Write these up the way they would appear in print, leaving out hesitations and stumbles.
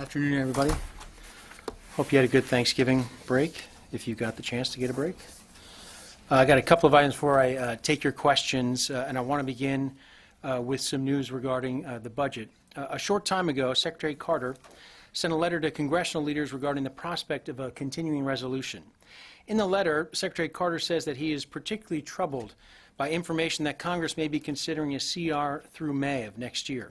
Afternoon, everybody. Hope you had a good Thanksgiving break, if you got the chance to get a break. I got a couple of items before I take your questions, and I want to begin with some news regarding the budget. A short time ago, Secretary Carter sent a letter to congressional leaders regarding the prospect of a continuing resolution. In the letter, Secretary Carter says that he is particularly troubled by information that Congress may be considering a CR through May of next year.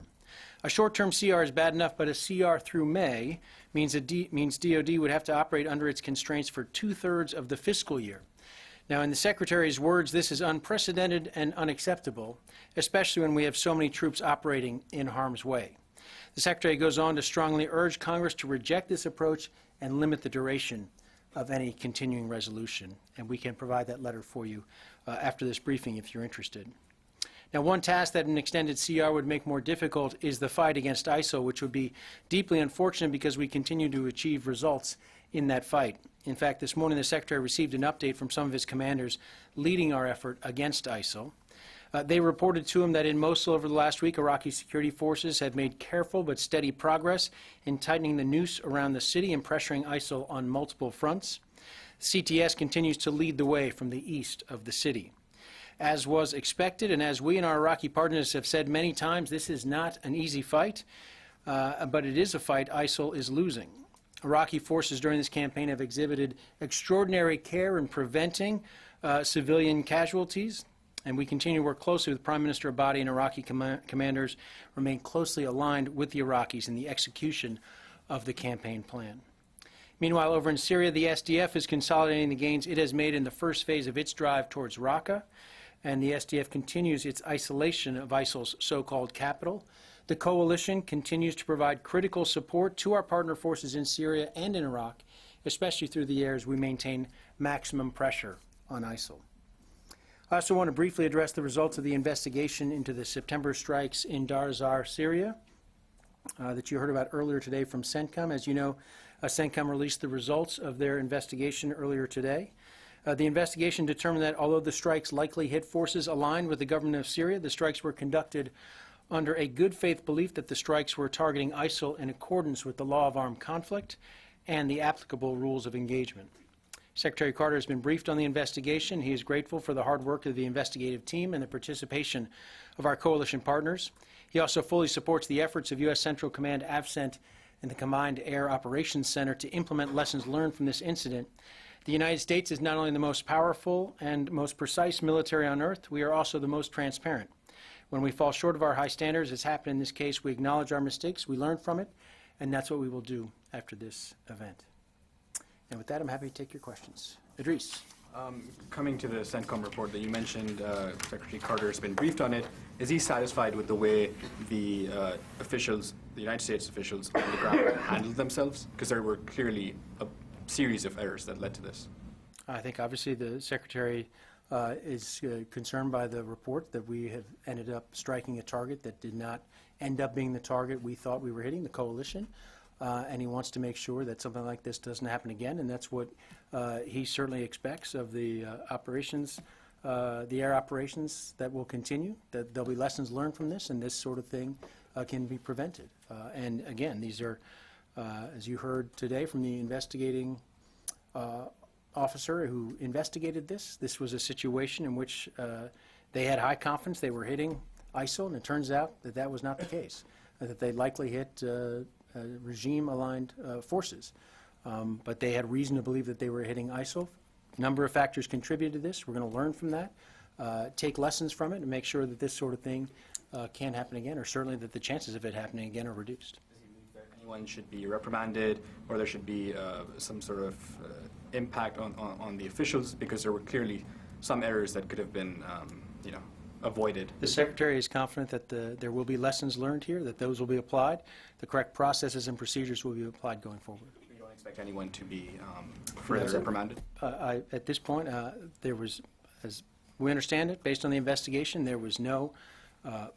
A short-term CR is bad enough, but a CR through May means DOD would have to operate under its constraints for two-thirds of the fiscal year. Now, in the Secretary's words, this is unprecedented and unacceptable, especially when we have so many troops operating in harm's way. The Secretary goes on to strongly urge Congress to reject this approach and limit the duration of any continuing resolution. And we can provide that letter for you after this briefing if you're interested. Now, one task that an extended CR would make more difficult is the fight against ISIL, which would be deeply unfortunate because we continue to achieve results in that fight. In fact, this morning the Secretary received an update from some of his commanders leading our effort against ISIL. They reported to him that in Mosul over the last week, Iraqi security forces had made careful but steady progress in tightening the noose around the city and pressuring ISIL on multiple fronts. CTS continues to lead the way from the east of the city. As was expected, and as we and our Iraqi partners have said many times, this is not an easy fight, but it is a fight ISIL is losing. Iraqi forces during this campaign have exhibited extraordinary care in preventing civilian casualties, and we continue to work closely with Prime Minister Abadi and Iraqi commanders, remain closely aligned with the Iraqis in the execution of the campaign plan. Meanwhile, over in Syria, the SDF is consolidating the gains it has made in the first phase of its drive towards Raqqa, and the SDF continues its isolation of ISIL's so-called capital. The coalition continues to provide critical support to our partner forces in Syria and in Iraq, especially through the years we maintain maximum pressure on ISIL. I also want to briefly address the results of the investigation into the September strikes in Dar ez-Zor, Syria, that you heard about earlier today from CENTCOM. As you know, CENTCOM released the results of their investigation earlier today. The investigation determined that although the strikes likely hit forces aligned with the government of Syria, the strikes were conducted under a good faith belief that the strikes were targeting ISIL in accordance with the law of armed conflict and the applicable rules of engagement. Secretary Carter has been briefed on the investigation. He is grateful for the hard work of the investigative team and the participation of our coalition partners. He also fully supports the efforts of U.S. Central Command AFCENT and the Combined Air Operations Center to implement lessons learned from this incident. The United States is not only the most powerful and most precise military on earth, we are also the most transparent. When we fall short of our high standards, as happened in this case, we acknowledge our mistakes, we learn from it, and that's what we will do after this event. And with that, I'm happy to take your questions. Idris. Coming to the CENTCOM report that you mentioned, Secretary Carter has been briefed on it. Is he satisfied with the way the officials, the United States officials on the ground handled themselves? Because there were clearly a series of errors that led to this. I think obviously the Secretary is concerned by the report that we have ended up striking a target that did not end up being the target we thought we were hitting, the coalition. And he wants to make sure that something like this doesn't happen again, and that's what he certainly expects of the operations, the air operations that will continue, that there'll be lessons learned from this, and this sort of thing can be prevented. And again, these are, as you heard today from the investigating officer who investigated this was a situation in which they had high confidence they were hitting ISIL, and it turns out that that was not the case, that they likely hit regime-aligned forces. But they had reason to believe that they were hitting ISIL. A number of factors contributed to this. We're going to learn from that, take lessons from it, and make sure that this sort of thing can't happen again, or certainly that the chances of it happening again are reduced. Does he believe that anyone should be reprimanded, or there should be some sort of impact on the officials, because there were clearly some errors that could have been, avoided? The Secretary is confident that there will be lessons learned here, that those will be applied. The correct processes and procedures will be applied going forward. You don't expect anyone to be further reprimanded? At this point, there was, as we understand it, based on the investigation, there was no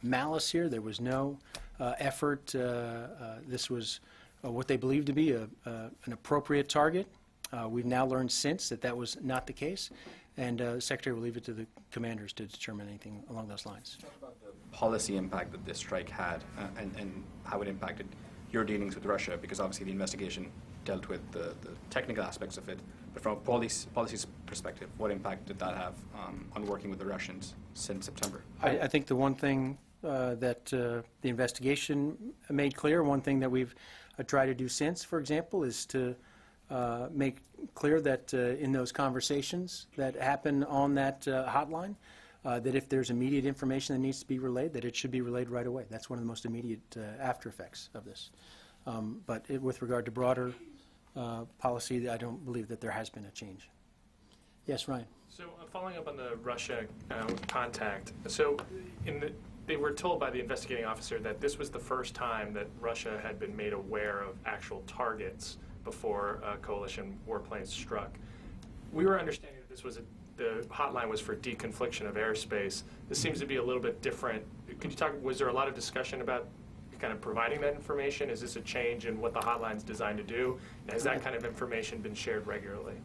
malice here. There was no effort. This was what they believed to be an appropriate target. We've now learned since that that was not the case, and the Secretary will leave it to the commanders to determine anything along those lines. Talk about the policy impact that this strike had and how it impacted your dealings with Russia? Because obviously the investigation dealt with the technical aspects of it, but from a policy perspective, what impact did that have on working with the Russians since September? I think the one thing that the investigation made clear, one thing that we've tried to do since, for example, is to make clear that in those conversations that happen on that hotline, that if there's immediate information that needs to be relayed, that it should be relayed right away. That's one of the most immediate after effects of this. But with regard to broader policy, I don't believe that there has been a change. Yes, Ryan. So following up on the Russia contact, so they were told by the investigating officer that this was the first time that Russia had been made aware of actual targets before coalition warplanes struck. We were understanding that this was the hotline was for deconfliction of airspace. This seems to be a little bit different. Could you talk, was there a lot of discussion about kind of providing that information? Is this a change in what the hotline's designed to do? Has that kind of information been shared regularly?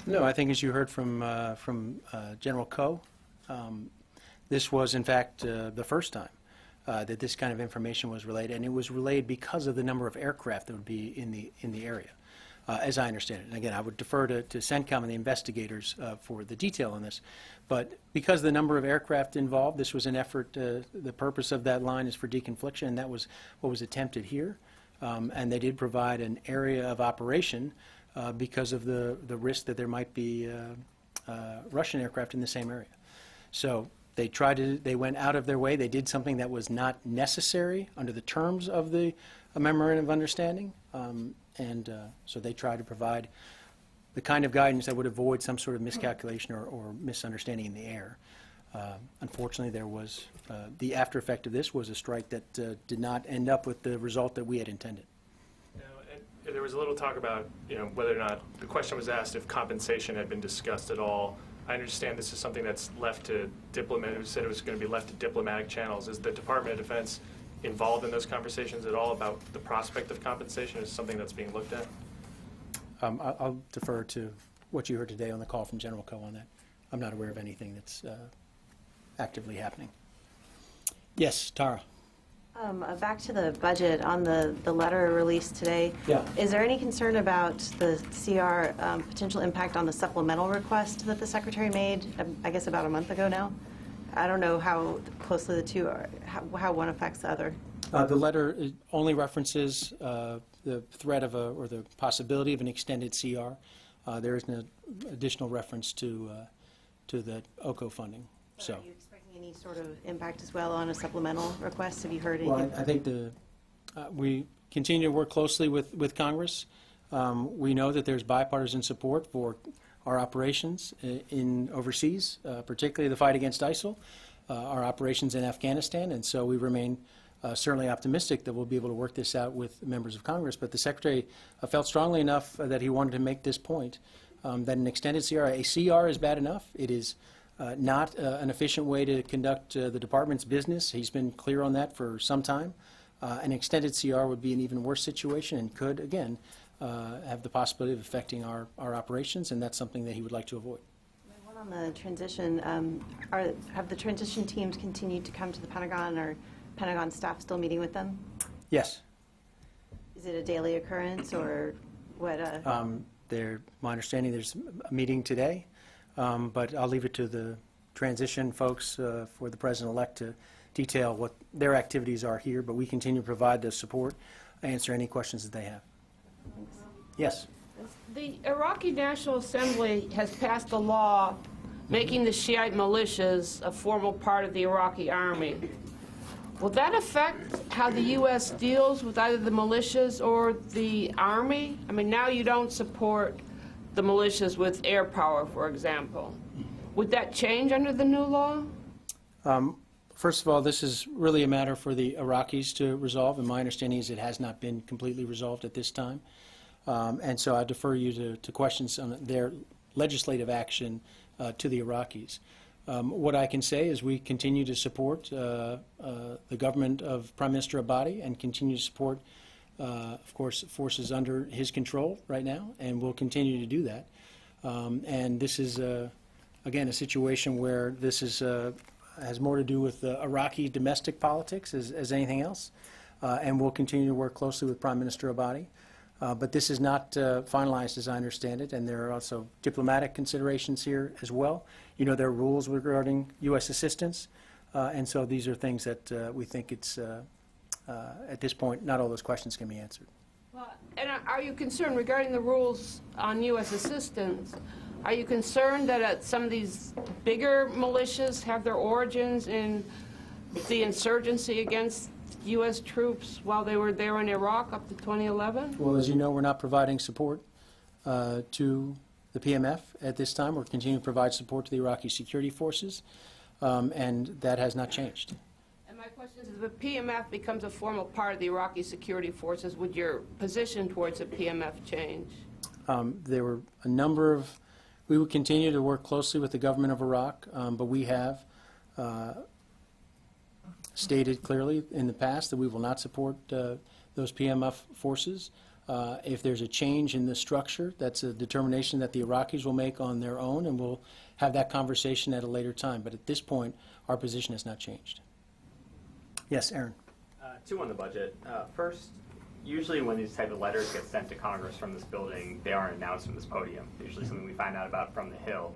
No, I think as you heard from General Coe, this was in fact the first time that this kind of information was relayed, and it was relayed because of the number of aircraft that would be in the area, as I understand it. And again, I would defer to CENTCOM and the investigators for the detail on this. But because of the number of aircraft involved, this was an effort. The purpose of that line is for deconfliction, and that was what was attempted here. And they did provide an area of operation because of the risk that there might be Russian aircraft in the same area. So they went out of their way. They did something that was not necessary under the terms of the memorandum of understanding. So they tried to provide the kind of guidance that would avoid some sort of miscalculation or misunderstanding in the air. Unfortunately, there was the after effect of this was a strike that did not end up with the result that we had intended. There was a little talk about, whether or not the question was asked if compensation had been discussed at all. I understand this is something that's left to diplomatic. Said it was going to be left to diplomatic channels. Is the Department of Defense involved in those conversations at all about the prospect of compensation? Is something that's being looked at? I'll defer to what you heard today on the call from General Coe on that. I'm not aware of anything that's actively happening. Yes, Tara. Back to the budget on the letter released today. Yeah. Is there any concern about the CR potential impact on the supplemental request that the Secretary made, I guess about a month ago now? I don't know how closely the two are, how one affects the other. The letter only references the threat of or the possibility of an extended CR. There is an additional reference to the OCO funding. So. Are you expecting any sort of impact as well on a supplemental request? Have you heard anything? Well, I think we continue to work closely with Congress. We know that there's bipartisan support for our operations in overseas, particularly the fight against ISIL, our operations in Afghanistan, and so we remain certainly optimistic that we'll be able to work this out with members of Congress. But the Secretary felt strongly enough that he wanted to make this point, that an extended CR, a CR is bad enough. It is not an efficient way to conduct the Department's business. He's been clear on that for some time. An extended CR would be an even worse situation and could, again, have the possibility of affecting our operations, and that's something that he would like to avoid. One on the transition, have the transition teams continued to come to the Pentagon, or Pentagon staff still meeting with them? Yes. Is it a daily occurrence, or what? My understanding, there's a meeting today, but I'll leave it to the transition folks for the President-elect to detail what their activities are here, but we continue to provide the support, answer any questions that they have. Thanks. Yes. The Iraqi National Assembly has passed a law making the Shiite militias a formal part of the Iraqi army. Will that affect how the U.S. deals with either the militias or the army? I mean, now you don't support the militias with air power, for example. Would that change under the new law? First of all, this is really a matter for the Iraqis to resolve, and my understanding is it has not been completely resolved at this time. And so I defer you to questions on their legislative action to the Iraqis. What I can say is we continue to support the government of Prime Minister Abadi and continue to support, of course, forces under his control right now, and we'll continue to do that. And this is, again, a situation where this is has more to do with Iraqi domestic politics as anything else. and we'll continue to work closely with Prime Minister Abadi. But this is not finalized, as I understand it, and there are also diplomatic considerations here as well. You know, there are rules regarding U.S. assistance, and so these are things that we think it's, at this point, not all those questions can be answered. Well, and are you concerned regarding the rules on U.S. assistance? Are you concerned that some of these bigger militias have their origins in the insurgency against U.S. troops while they were there in Iraq up to 2011? Well, as you know, we're not providing support to the PMF at this time. We're continuing to provide support to the Iraqi security forces, and that has not changed. And my question is, if the PMF becomes a formal part of the Iraqi security forces, would your position towards the PMF change? There were a number of, we would continue to work closely with the government of Iraq, but we have stated clearly in the past that we will not support those PMF forces. If there's a change in the structure, that's a determination that the Iraqis will make on their own, and we'll have that conversation at a later time. But at this point, our position has not changed. Yes, Aaron. Two on the budget. First, usually when these type of letters get sent to Congress from this building, they aren't announced from this podium. Usually something we find out about from the Hill.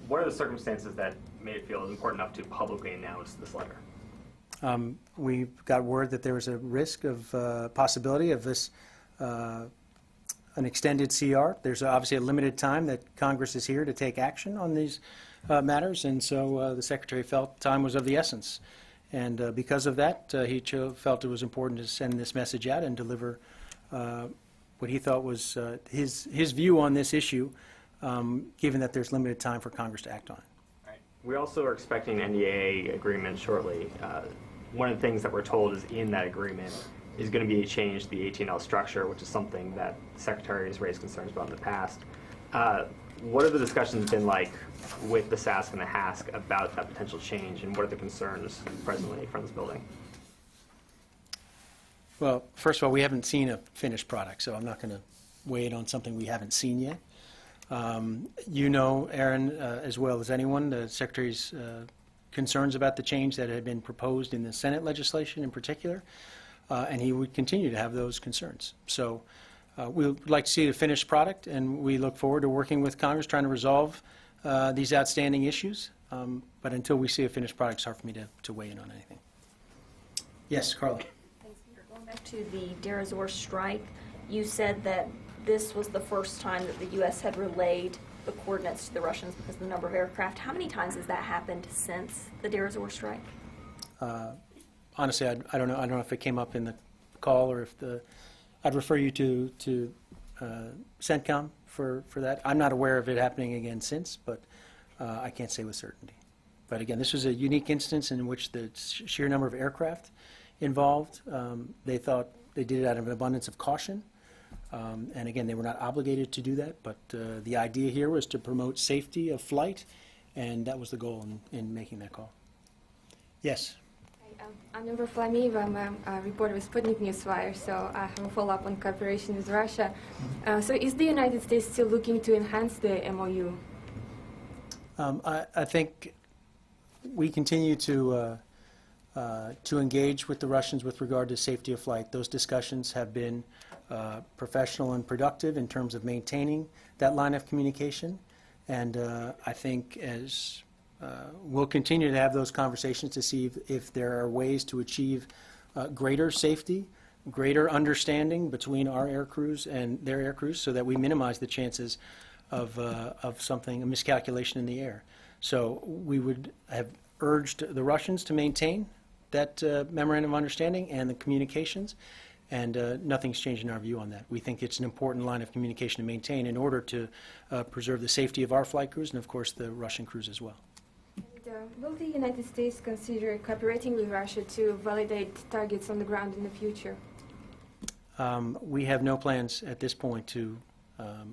What are the circumstances that made it feel important enough to publicly announce this letter? We got word that there was a risk of possibility of this, an extended CR. There's obviously a limited time that Congress is here to take action on these matters, and so the Secretary felt time was of the essence. And because of that, he felt it was important to send this message out and deliver what he thought was his view on this issue, given that there's limited time for Congress to act on it. Right. We also are expecting an NDAA agreement shortly. One of the things that we're told is in that agreement is going to be a change to the AT&L structure, which is something that the Secretary has raised concerns about in the past. What have the discussions been like with the SASC and the HASC about that potential change, and what are the concerns presently from this building? Well, first of all, we haven't seen a finished product, so I'm not going to weigh in on something we haven't seen yet. You know, Aaron, as well as anyone, the Secretary's concerns about the change that had been proposed in the Senate legislation in particular, and he would continue to have those concerns. So we would like to see a finished product, and we look forward to working with Congress trying to resolve these outstanding issues. But until we see a finished product, it's hard for me to weigh in on anything. Yes, Carla. Thanks, Peter. Going back to the Deir ez-Zor strike, you said that this was the first time that the U.S. had relayed the coordinates to the Russians because of the number of aircraft. How many times has that happened since the Deir ez-Zor strike? Honestly, I don't know. I don't know if it came up in the call or if I'd refer you to CENTCOM for that. I'm not aware of it happening again since, but I can't say with certainty. But again, this was a unique instance in which the sheer number of aircraft involved, they thought they did it out of an abundance of caution. And again, they were not obligated to do that, but the idea here was to promote safety of flight, and that was the goal in making that call. Yes? I'm Number Flamieva. I'm a reporter with Sputnik Newswire, so I have a follow-up on cooperation with Russia. So is the United States still looking to enhance the MOU? I think we continue to engage with the Russians with regard to safety of flight. Those discussions have been professional and productive in terms of maintaining that line of communication. And I think as we'll continue to have those conversations to see if there are ways to achieve greater safety, greater understanding between our air crews and their air crews so that we minimize the chances of something, a miscalculation in the air. So we would have urged the Russians to maintain that memorandum of understanding and the communications, and nothing's changed in our view on that. We think it's an important line of communication to maintain in order to preserve the safety of our flight crews and, of course, the Russian crews as well. And, will the United States consider cooperating with Russia to validate targets on the ground in the future? We have no plans at this point to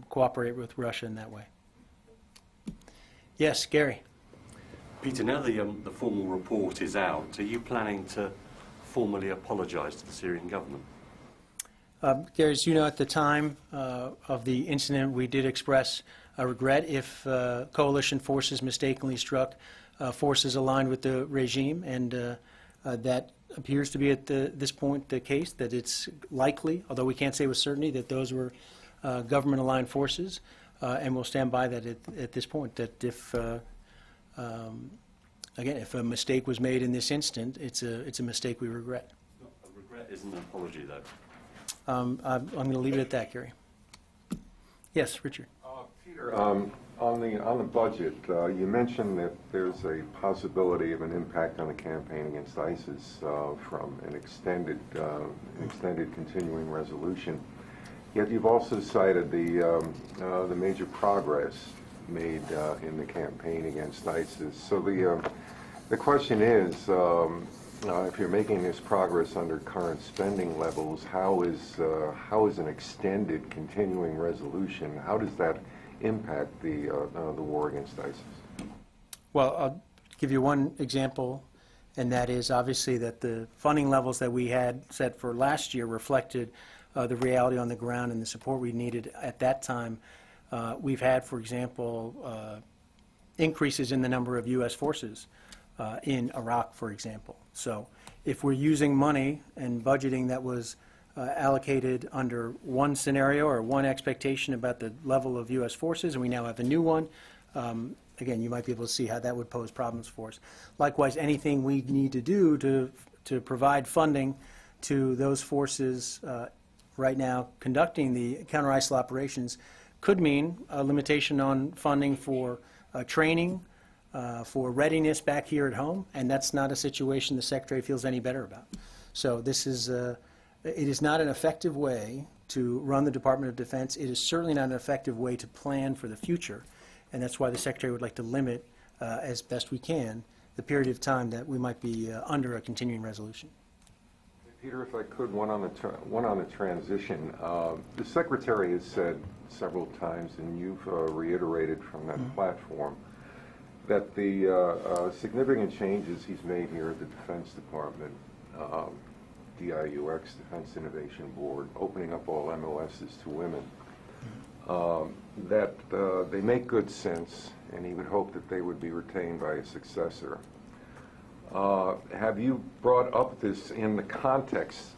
cooperate with Russia in that way. Yes, Gary. Peter, now the formal report is out, are you planning to formally apologize to the Syrian government? Gary, as you know, at the time of the incident, we did express a regret if coalition forces mistakenly struck forces aligned with the regime, and That appears to be at this point the case, that it's likely, although we can't say with certainty, that those were government-aligned forces, and we'll stand by that at this point, that if, again, if a mistake was made in this instant, it's a mistake we regret. A regret isn't an apology, though. I'm going to leave it at that, Gary. Yes, Richard. Peter, on the budget, you mentioned that there's a possibility of an impact on the campaign against ISIS from an extended continuing resolution. Yet you've also cited the major progress made in the campaign against ISIS. So the question is, if you're making this progress under current spending levels, how is an extended continuing resolution? How does that impact the war against ISIS? Well, I'll give you one example, and that is obviously that the funding levels that we had set for last year reflected the reality on the ground and the support we needed at that time. We've had, for example, increases in the number of U.S. forces in Iraq, for example. So if we're using money and budgeting that was allocated under one scenario or one expectation about the level of U.S. forces, and we now have a new one, again, you might be able to see how that would pose problems for us. Likewise, anything we need to do to provide funding to those forces right now conducting the counter-ISIL operations could mean a limitation on funding for training, for readiness back here at home, and that's not a situation the Secretary feels any better about. So this is, it is not an effective way to run the Department of Defense. It is certainly not an effective way to plan for the future, and that's why the Secretary would like to limit, as best we can, the period of time that we might be under a continuing resolution. Peter, if I could, one on the transition. The Secretary has said several times, and you've reiterated from that platform, that the significant changes he's made here at the Defense Department, DIUX, Defense Innovation Board, opening up all MOSs to women, that they make good sense, and he would hope that they would be retained by a successor. Have you brought up this in the contacts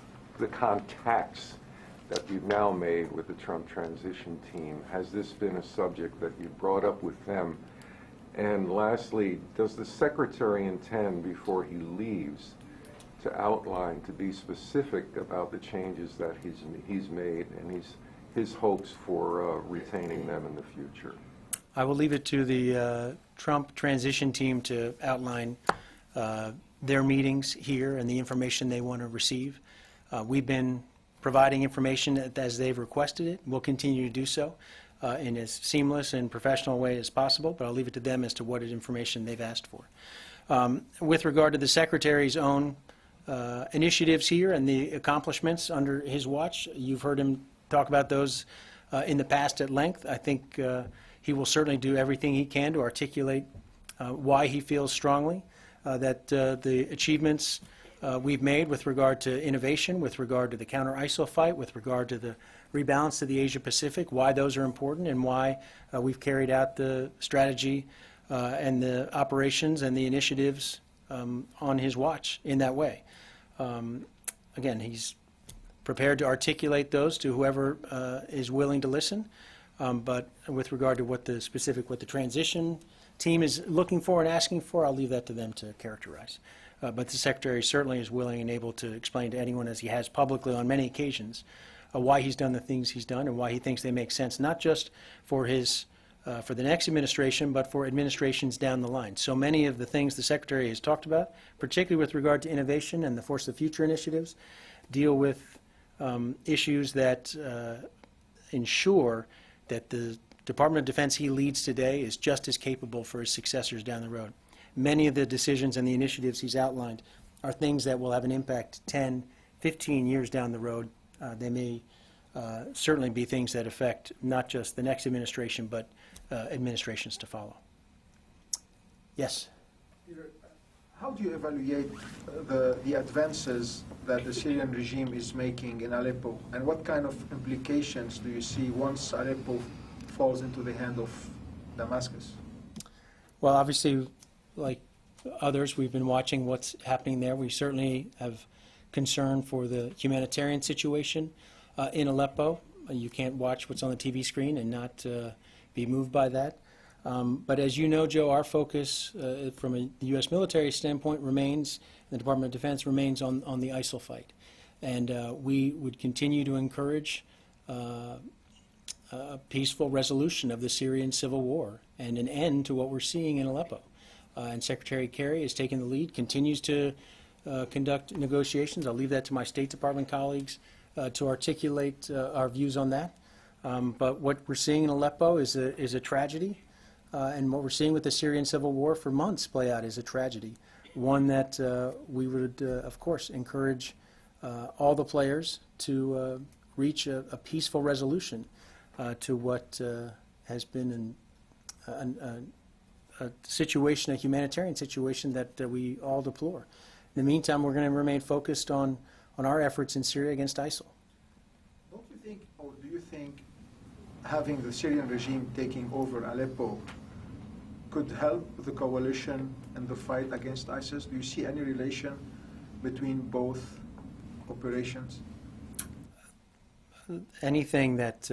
that you've now made with the Trump transition team? Has this been a subject that you've brought up with them? And lastly, does the Secretary intend, before he leaves, to outline, to be specific about the changes that he's made and his hopes for retaining them in the future? I will leave it to the Trump transition team to outline their meetings here and the information they want to receive. We've been providing information as they've requested it. We'll continue to do so in as seamless and professional way as possible, but I'll leave it to them as to what information they've asked for. With regard to the Secretary's own initiatives here and the accomplishments under his watch, you've heard him talk about those in the past at length. I think he will certainly do everything he can to articulate why he feels strongly that the achievements we've made with regard to innovation, with regard to the counter-ISIL fight, with regard to the rebalance to the Asia-Pacific, why those are important and why we've carried out the strategy and the operations and the initiatives on his watch in that way. Again, he's prepared to articulate those to whoever is willing to listen, but with regard to what the transition team is looking for and asking for, I'll leave that to them to characterize. But the Secretary certainly is willing and able to explain to anyone, as he has publicly on many occasions, why he's done the things he's done and why he thinks they make sense, not just for his for the next administration, but for administrations down the line. So many of the things the Secretary has talked about, particularly with regard to innovation and the Force of the Future initiatives, deal with issues that ensure that the Department of Defense he leads today is just as capable for his successors down the road. Many of the decisions and the initiatives he's outlined are things that will have an impact 10, 15 years down the road. They may certainly be things that affect not just the next administration, but administrations to follow. Yes? Peter, how do you evaluate the advances that the Syrian regime is making in Aleppo, and what kind of implications do you see once Aleppo falls into the hand of Damascus? Well, obviously, like others, we've been watching what's happening there. We certainly have concern for the humanitarian situation in Aleppo. You can't watch what's on the TV screen and not be moved by that. But as you know, Joe, our focus from a U.S. military standpoint remains, the Department of Defense remains on the ISIL fight. And we would continue to encourage a peaceful resolution of the Syrian civil war and an end to what we're seeing in Aleppo. And Secretary Kerry has taken the lead, continues to conduct negotiations. I'll leave that to my State Department colleagues to articulate our views on that. But what we're seeing in Aleppo is a tragedy. And what we're seeing with the Syrian civil war for months play out is a tragedy. One that we would, of course, encourage all the players to reach a peaceful resolution to what has been a situation, a humanitarian situation that we all deplore. In the meantime, we're going to remain focused on our efforts in Syria against ISIL. Don't you think, or do you think, having the Syrian regime taking over Aleppo could help the coalition in the fight against ISIS? Do you see any relation between both operations? Anything that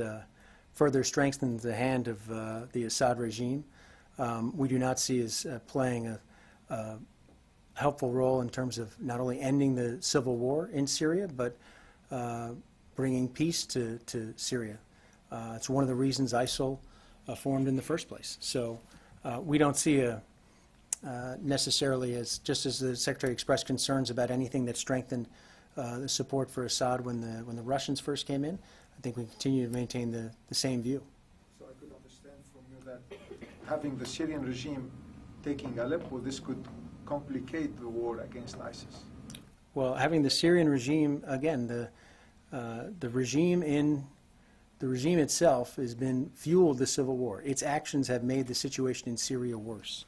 further strengthens the hand of the Assad regime, we do not see as playing a helpful role in terms of not only ending the civil war in Syria, but bringing peace to Syria. It's one of the reasons ISIL formed in the first place. So we don't see necessarily as, just as the Secretary expressed concerns about anything that strengthened the support for Assad when the Russians first came in. I think we continue to maintain the same view. So I could understand from you that having the Syrian regime taking Aleppo, this could complicate the war against ISIS. Well, having the Syrian regime, again, the regime itself has been fueled the civil war. Its actions have made the situation in Syria worse.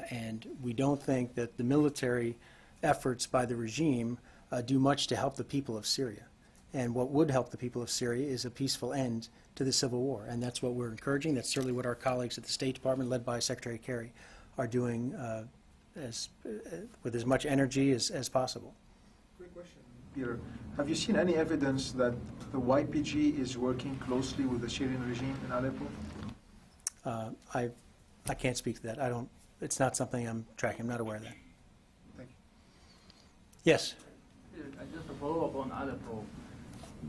And we don't think that the military efforts by the regime do much to help the people of Syria. And what would help the people of Syria is a peaceful end to the civil war. And that's what we're encouraging. That's certainly what our colleagues at the State Department, led by Secretary Kerry, are doing with as much energy as possible. Quick question, Peter. Have you seen any evidence that the YPG is working closely with the Syrian regime in Aleppo? I can't speak to that. It's not something I'm tracking. I'm not aware of that. Thank you. Yes. Just a follow-up on Aleppo.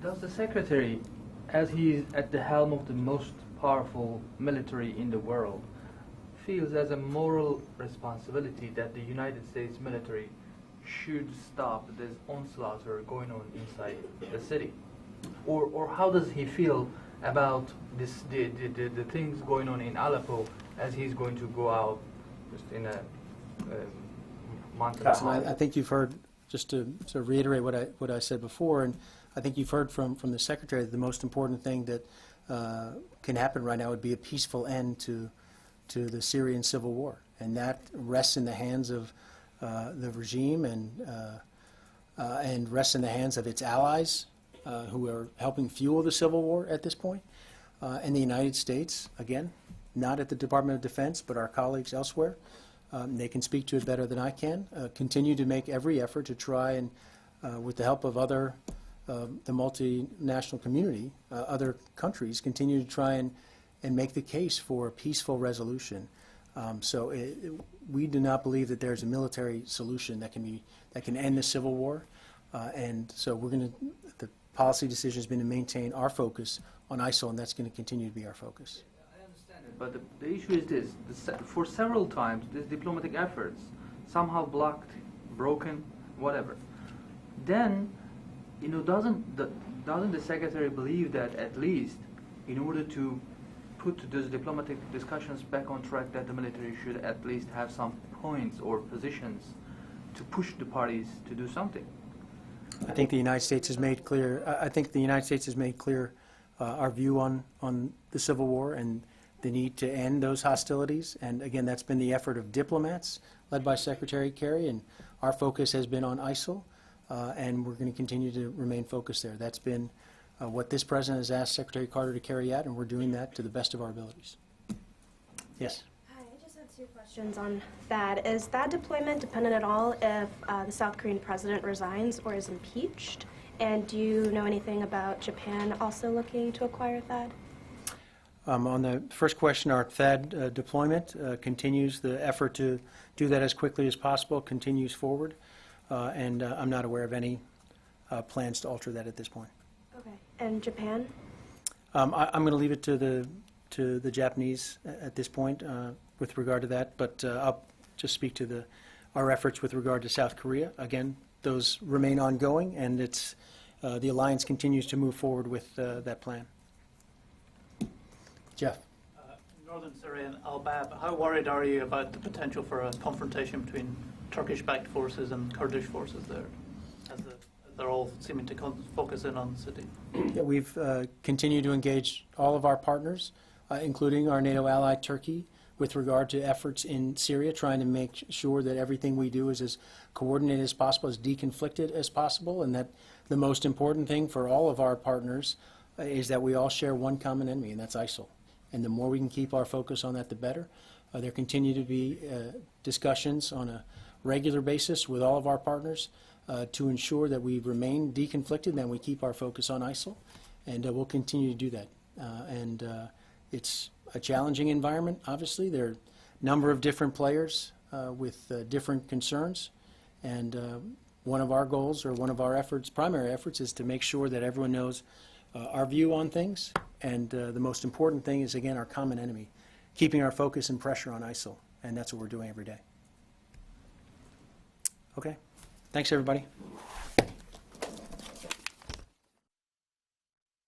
Does the Secretary, as he is at the helm of the most powerful military in the world, feels as a moral responsibility that the United States military should stop this onslaught going on inside the city? Or how does he feel about this, the things going on in Aleppo as he's going to go out just in a month and a half? I think you've heard, just to sort of reiterate what I said before, and I think you've heard from the Secretary that the most important thing that can happen right now would be a peaceful end to the Syrian civil war. And that rests in the hands of the regime and rests in the hands of its allies who are helping fuel the civil war at this point. And the United States, again, not at the Department of Defense, but our colleagues elsewhere, they can speak to it better than I can, continue to make every effort to try and, with the help of other, the multinational community, other countries, continue to try and make the case for a peaceful resolution. So we do not believe that there's a military solution that can end the civil war. And so the policy decision has been to maintain our focus on ISIL, and that's going to continue to be our focus. I understand it, but the issue is this. For several times, these diplomatic efforts somehow blocked, broken, whatever. Then, doesn't the Secretary believe that at least in order to put those diplomatic discussions back on track, that the military should at least have some points or positions to push the parties to do something? I think the United States has made clear. I think the United States has made clear our view on the civil war and the need to end those hostilities. And again, that's been the effort of diplomats led by Secretary Kerry, and our focus has been on ISIL, and we're going to continue to remain focused there. That's been what this president has asked Secretary Carter to carry out, and we're doing that to the best of our abilities. Yes. Hi, I just had 2 questions on THAAD. Is THAAD deployment dependent at all if the South Korean president resigns or is impeached? And do you know anything about Japan also looking to acquire THAAD? On the first question, our THAAD deployment continues. The effort to do that as quickly as possible continues forward, and I'm not aware of any plans to alter that at this point. Okay. And Japan? I'm going to leave it to the Japanese at this point with regard to that, but I'll just speak to our efforts with regard to South Korea. Again, those remain ongoing, and it's the alliance continues to move forward with that plan. Jeff. Northern Syria and Al-Bab, how worried are you about the potential for a confrontation between Turkish-backed forces and Kurdish forces there, as they're all seeming to focus in on the city? Yeah, we've continued to engage all of our partners, including our NATO ally Turkey, with regard to efforts in Syria, trying to make sure that everything we do is as coordinated as possible, as deconflicted as possible, and that the most important thing for all of our partners is that we all share one common enemy, and that's ISIL. And the more we can keep our focus on that, the better. There continue to be discussions on a regular basis with all of our partners to ensure that we remain deconflicted and we keep our focus on ISIL, and we'll continue to do that. It's a challenging environment, obviously. There are a number of different players with different concerns, and one of our goals, or one of our efforts, primary efforts, is to make sure that everyone knows our view on things, and the most important thing is, again, our common enemy, keeping our focus and pressure on ISIL, and that's what we're doing every day. Okay. Thanks, everybody.